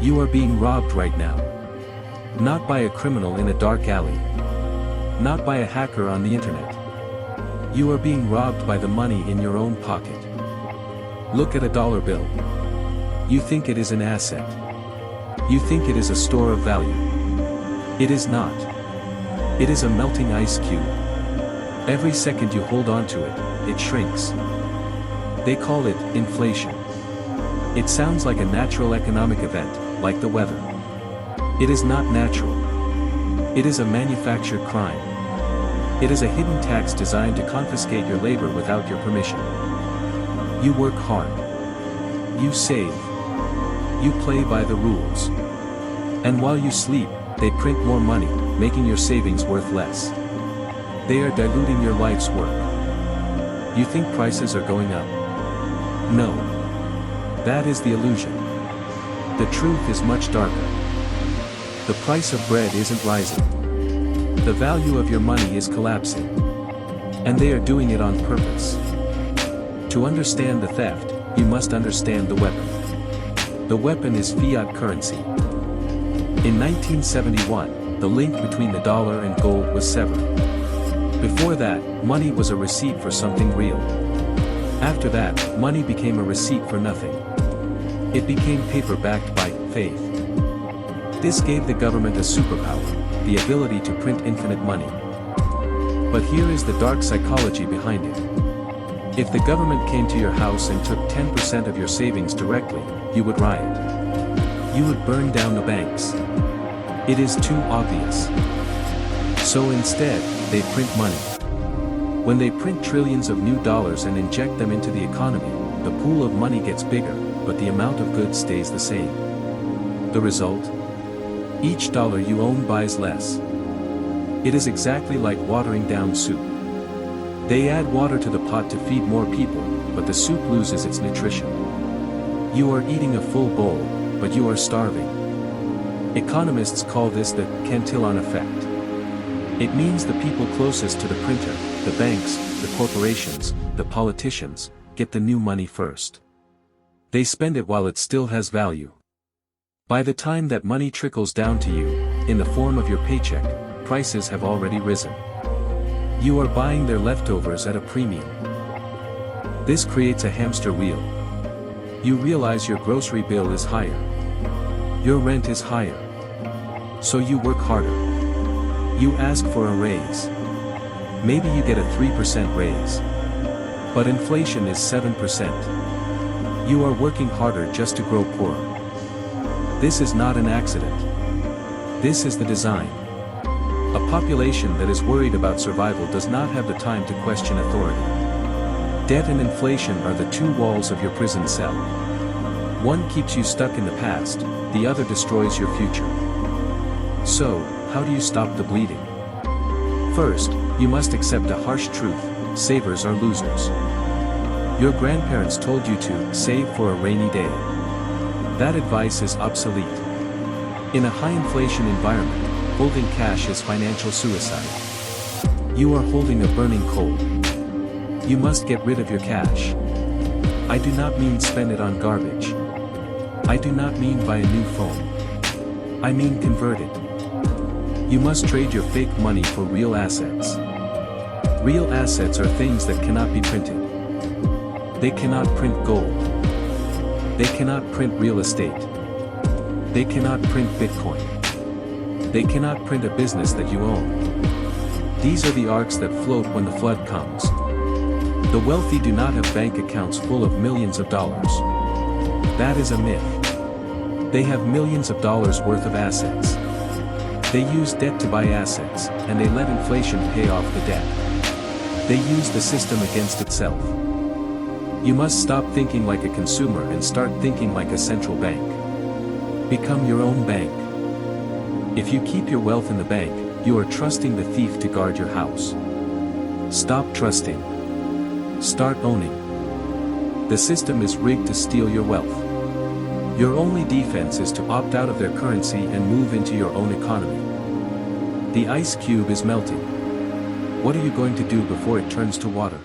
You are being robbed right now. Not by a criminal in a dark alley. Not by a hacker on the internet. You are being robbed by the money in your own pocket. Look at a dollar bill. You think it is an asset. You think it is a store of value. It is not. It is a melting ice cube. Every second you hold on to it, it shrinks. They call it inflation. It sounds like a natural economic event, like the weather. It is not natural. It is a manufactured crime. It is a hidden tax designed to confiscate your labor without your permission. You work hard. You save. You play by the rules. And while you sleep, they print more money, making your savings worth less. They are diluting your life's work. You think prices are going up? No. That is the illusion. The truth is much darker. The price of bread isn't rising. The value of your money is collapsing. And they are doing it on purpose. To understand the theft, you must understand the weapon. The weapon is fiat currency. In 1971, the link between the dollar and gold was severed. Before that, money was a receipt for something real. After that, money became a receipt for nothing. It became paper backed by faith. This gave the government a superpower, the ability to print infinite money. But here is the dark psychology behind it. If the government came to your house and took 10% of your savings directly, you would riot. You would burn down the banks. It is too obvious. So instead, they print money. When they print trillions of new dollars and inject them into the economy, the pool of money gets bigger, but the amount of goods stays the same. The result? Each dollar you own buys less. It is exactly like watering down soup. They add water to the pot to feed more people, but the soup loses its nutrition. You are eating a full bowl, but you are starving. Economists call this the Cantillon Effect. It means the people closest to the printer, the banks, the corporations, the politicians, get the new money first. They spend it while it still has value. By the time that money trickles down to you, in the form of your paycheck, prices have already risen. You are buying their leftovers at a premium. This creates a hamster wheel. You realize your grocery bill is higher. Your rent is higher. So you work harder. You ask for a raise. Maybe you get a 3% raise. But inflation is 7%. You are working harder just to grow poorer. This is not an accident. This is the design. A population that is worried about survival does not have the time to question authority. Debt and inflation are the two walls of your prison cell. One keeps you stuck in the past, the other destroys your future. So, how do you stop the bleeding? First, you must accept a harsh truth: savers are losers. Your grandparents told you to save for a rainy day. That advice is obsolete. In a high-inflation environment, holding cash is financial suicide. You are holding a burning coal. You must get rid of your cash. I do not mean spend it on garbage. I do not mean buy a new phone. I mean convert it. You must trade your fake money for real assets. Real assets are things that cannot be printed. They cannot print gold. They cannot print real estate. They cannot print Bitcoin. They cannot print a business that you own. These are the arks that float when the flood comes. The wealthy do not have bank accounts full of millions of dollars. That is a myth. They have millions of dollars worth of assets. They use debt to buy assets, and they let inflation pay off the debt. They use the system against itself. You must stop thinking like a consumer and start thinking like a central bank. Become your own bank. If you keep your wealth in the bank, you are trusting the thief to guard your house. Stop trusting. Start owning. The system is rigged to steal your wealth. Your only defense is to opt out of their currency and move into your own economy. The ice cube is melting. What are you going to do before it turns to water?